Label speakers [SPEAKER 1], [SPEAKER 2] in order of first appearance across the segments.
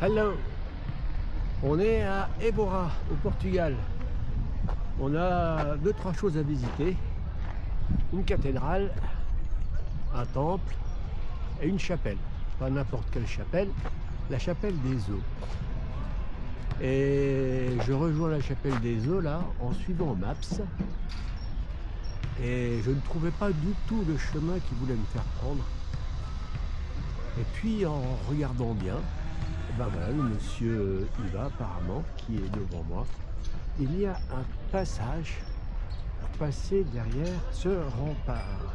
[SPEAKER 1] Hello, on est à Évora, au Portugal. On a deux, trois choses à visiter. Une cathédrale, un temple et une chapelle. Pas n'importe quelle chapelle, la chapelle des eaux. Et je rejoins la chapelle des eaux là en suivant Maps. Et je ne trouvais pas du tout le chemin qui voulait me faire prendre. Et puis en regardant bien, ben voilà, le monsieur y va apparemment, qui est devant moi. Il y a un passage pour passer derrière ce rempart.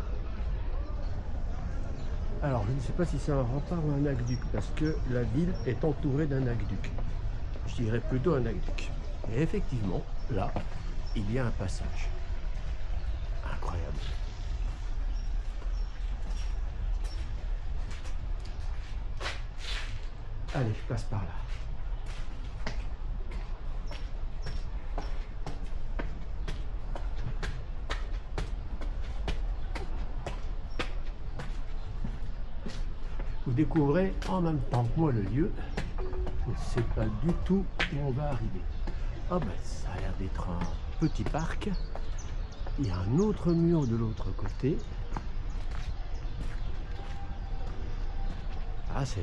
[SPEAKER 1] Alors, je ne sais pas si c'est un rempart ou un aqueduc, parce que la ville est entourée d'un aqueduc. Je dirais plutôt un aqueduc. Et effectivement, là, il y a un passage. Incroyable. Allez, je passe par là. Vous découvrez en même temps que moi le lieu. Je ne sais pas du tout où on va arriver. Ah ben, ça a l'air d'être un petit parc. Il y a un autre mur de l'autre côté. Ah, c'est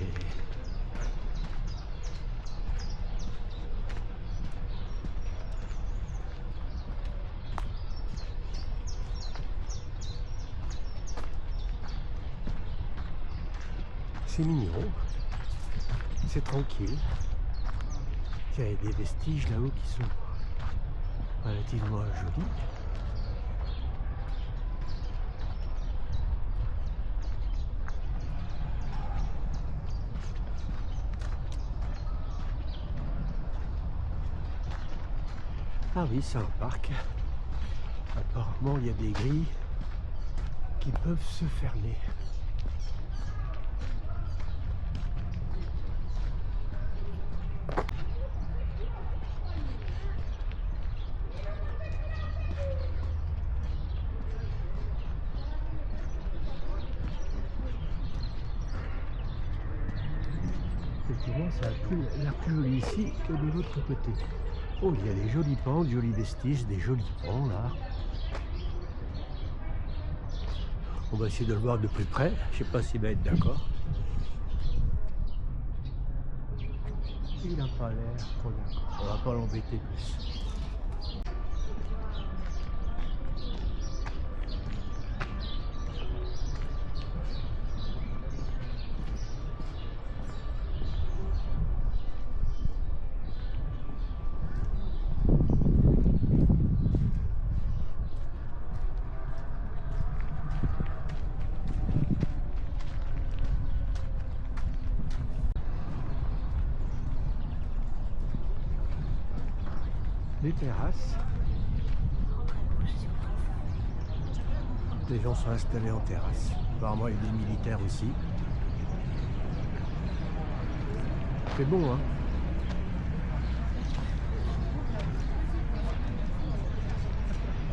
[SPEAKER 1] mignon. C'est tranquille. Il y a des vestiges là-haut qui sont relativement jolis. Ah oui, c'est un parc. Apparemment, il y a des grilles qui peuvent se fermer. Effectivement, ça a l'air plus joli ici que de l'autre côté. Oh, il y a des jolis pans, de jolis vestiges, des jolis ponts là. On va essayer de le voir de plus près. Je sais pas s'il va être d'accord. Il n'a pas l'air trop d'accord. On va pas l'embêter plus. Les terrasses. Les gens sont installés en terrasse. Apparemment, il y a des militaires aussi. C'est bon, hein?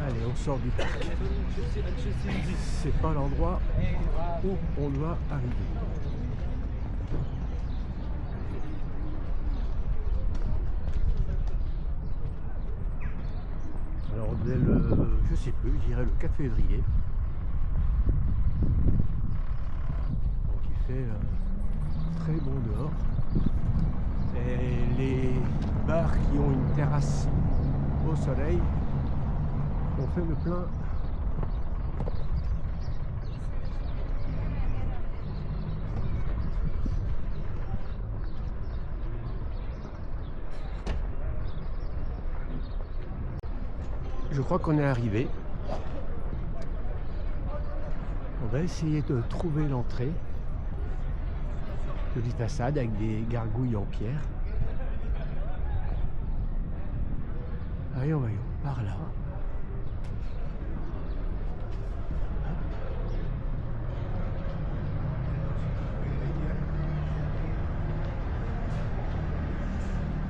[SPEAKER 1] Allez, on sort du parc. C'est pas l'endroit où on doit arriver. Alors, dès le, je sais plus, je dirais le 4 février. Donc, il fait très bon dehors. Et les bars qui ont une terrasse au soleil ont fait le plein. Je crois qu'on est arrivé. On va essayer de trouver l'entrée. Jolie façade avec des gargouilles en pierre. Voyons, voyons, par là.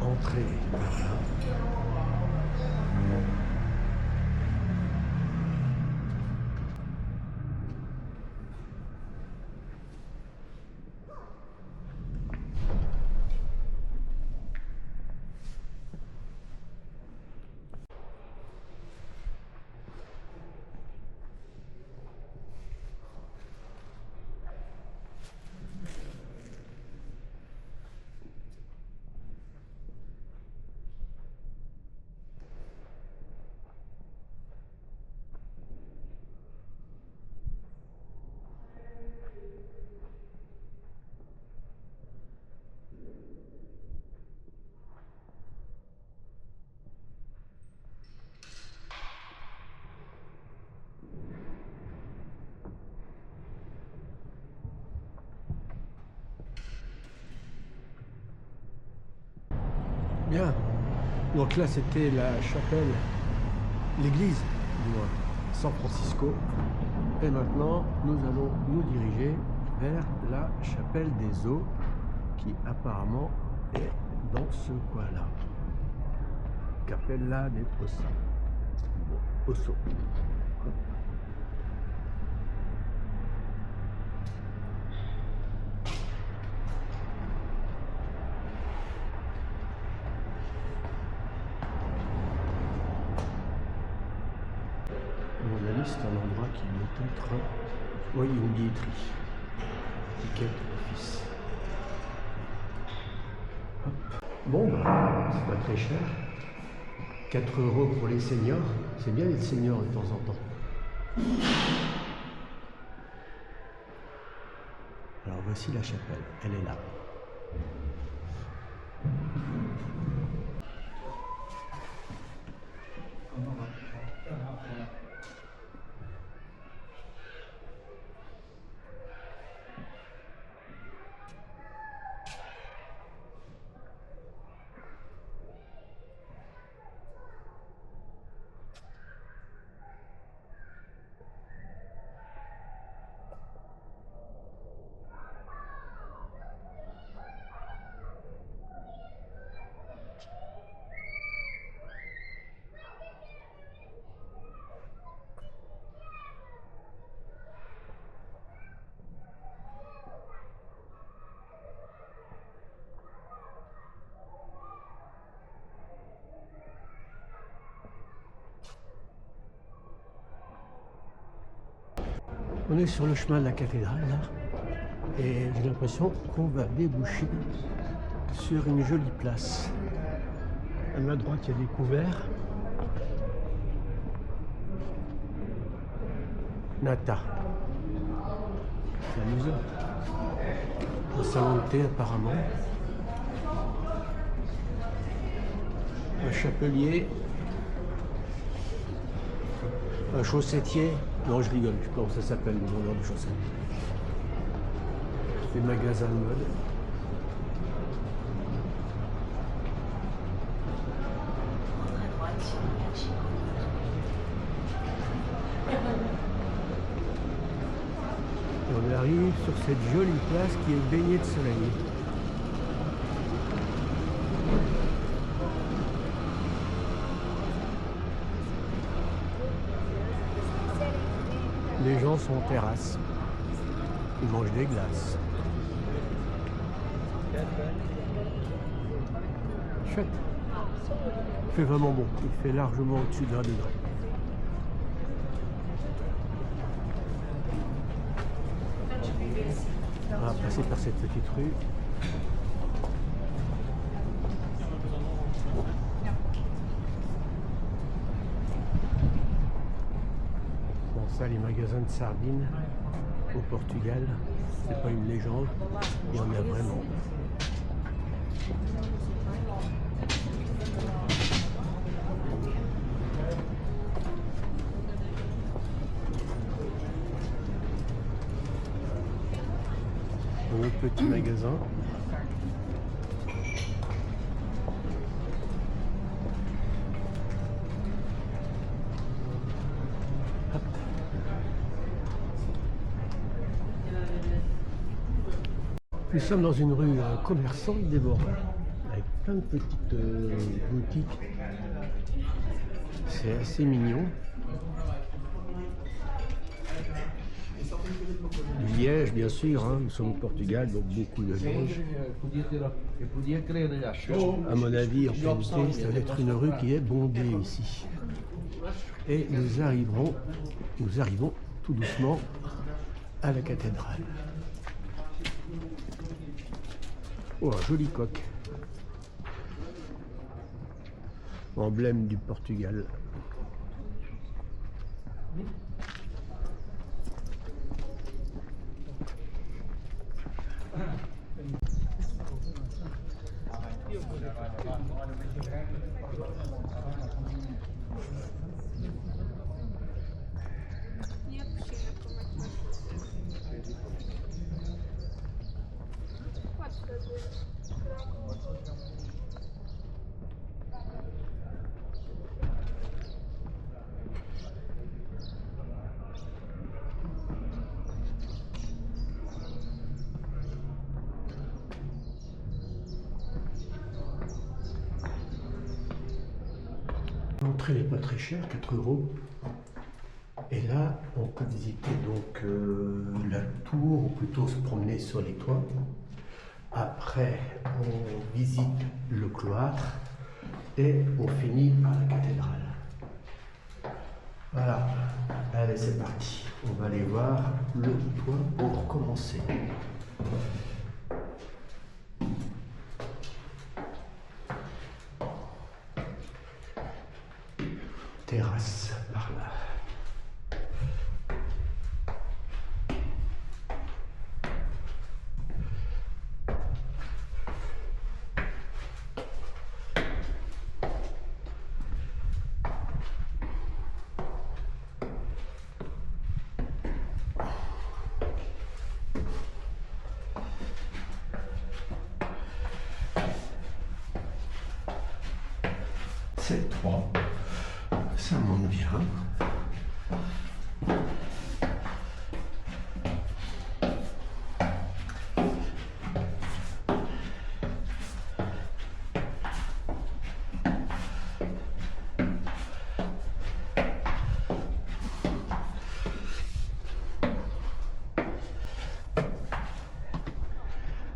[SPEAKER 1] Entrée par là. Bien. Donc là, c'était la chapelle, l'église, du moins, San Francisco. Et maintenant, nous allons nous diriger vers la chapelle des Eaux, qui apparemment est dans ce coin-là. Capella de Ossa. Osso. À mon avis, c'est un endroit qui doit être... Oui, une billetterie. Ticket d'office. Bon, bah, c'est pas très cher. 4 € pour les seniors. C'est bien d'être senior de temps en temps. Alors voici la chapelle. Elle est là. On est sur le chemin de la cathédrale là, et j'ai l'impression qu'on va déboucher sur une jolie place. À ma droite, il y a des couverts. Nata. C'est amusant. Un salon de thé apparemment. Un chapelier. Un chaussetier. Non, je rigole, je sais pas comment ça s'appelle, le vendeur de chaussettes. Des magasins de mode. Et on arrive sur cette jolie place qui est baignée de soleil. Les gens sont en terrasse. Ils mangent des glaces. Chouette. Il fait vraiment bon. Il fait largement au-dessus de 1 degré. On va passer par cette petite rue. Ça, les magasins de sardines au Portugal, c'est pas une légende, il y en a vraiment. Un petit magasin. Nous sommes dans une rue commerçante d'Évora, avec plein de petites boutiques. C'est assez mignon. Du liège, bien sûr, hein. Nous sommes au Portugal, donc beaucoup de liège. À mon avis, en réalité, ça va être une rue qui est bondée ici. Et nous arrivons tout doucement à la cathédrale. Oh, un joli coq. Emblème du Portugal. l'entrée n'est pas très chère, 4 euros. Et là, on peut visiter donc la tour, ou plutôt se promener sur les toits. Après, on visite le cloître et on finit par la cathédrale. Voilà, allez c'est parti. On va aller voir le toit pour commencer. Terrasse par là. C'est étroit, ça monte bien.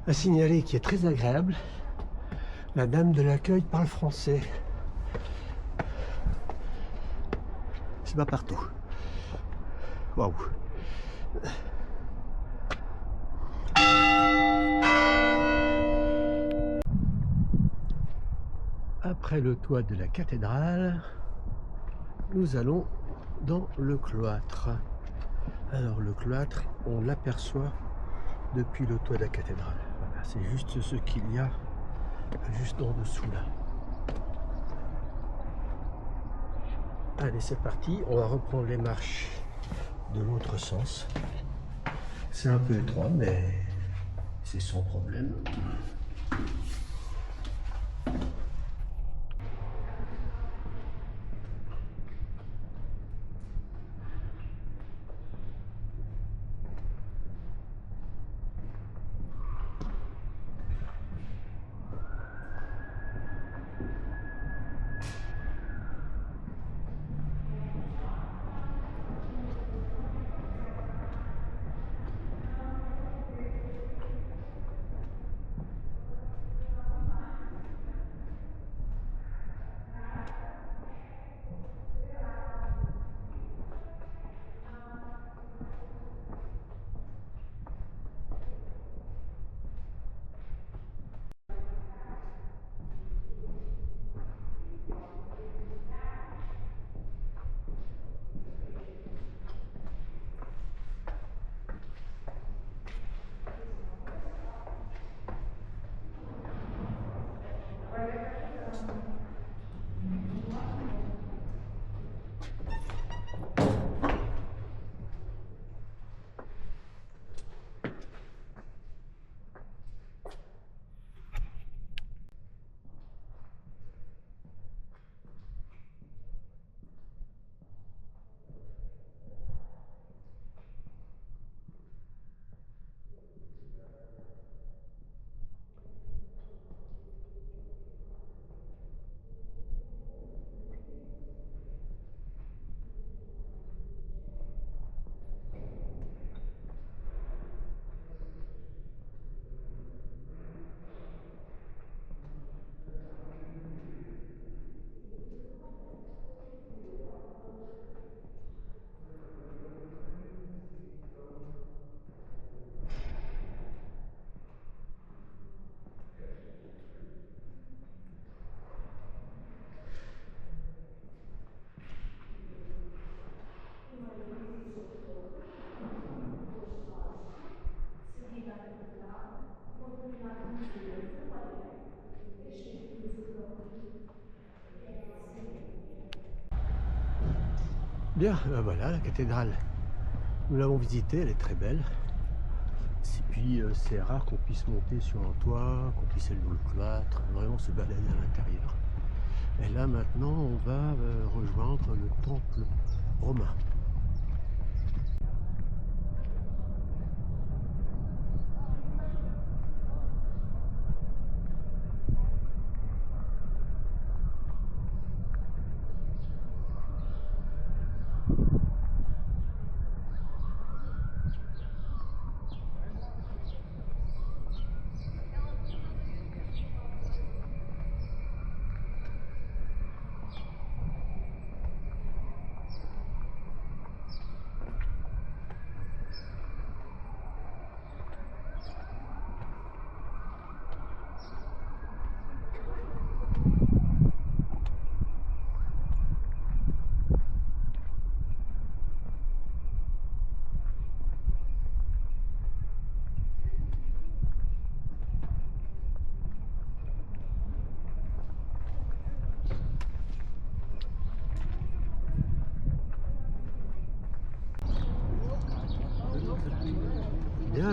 [SPEAKER 1] À signaler qui est très agréable, la dame de l'accueil parle français. C'est pas partout. Waouh. Après le toit de la cathédrale, nous allons dans le cloître. Alors le cloître, on l'aperçoit depuis le toit de la cathédrale. Voilà, c'est juste ce qu'il y a juste en dessous là. Allez, c'est parti, on va reprendre les marches de l'autre sens. C'est un peu étroit, mais c'est sans problème. Bien, ben voilà la cathédrale. Nous l'avons visitée, elle est très belle. Et puis c'est rare qu'on puisse monter sur un toit, qu'on puisse aller dans le cloître, vraiment se balader à l'intérieur. Et là maintenant on va rejoindre le temple romain.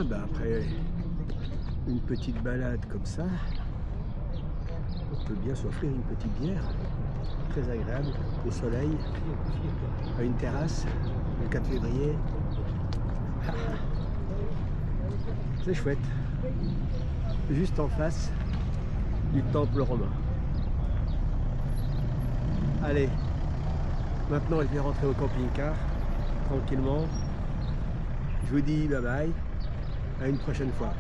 [SPEAKER 1] bah après une petite balade comme ça, on peut bien s'offrir une petite bière, très agréable, au soleil, à une terrasse, le 4 février. C'est chouette. Juste en face du temple romain. Allez, maintenant je vais rentrer au camping-car, tranquillement. Je vous dis bye bye, à une prochaine fois.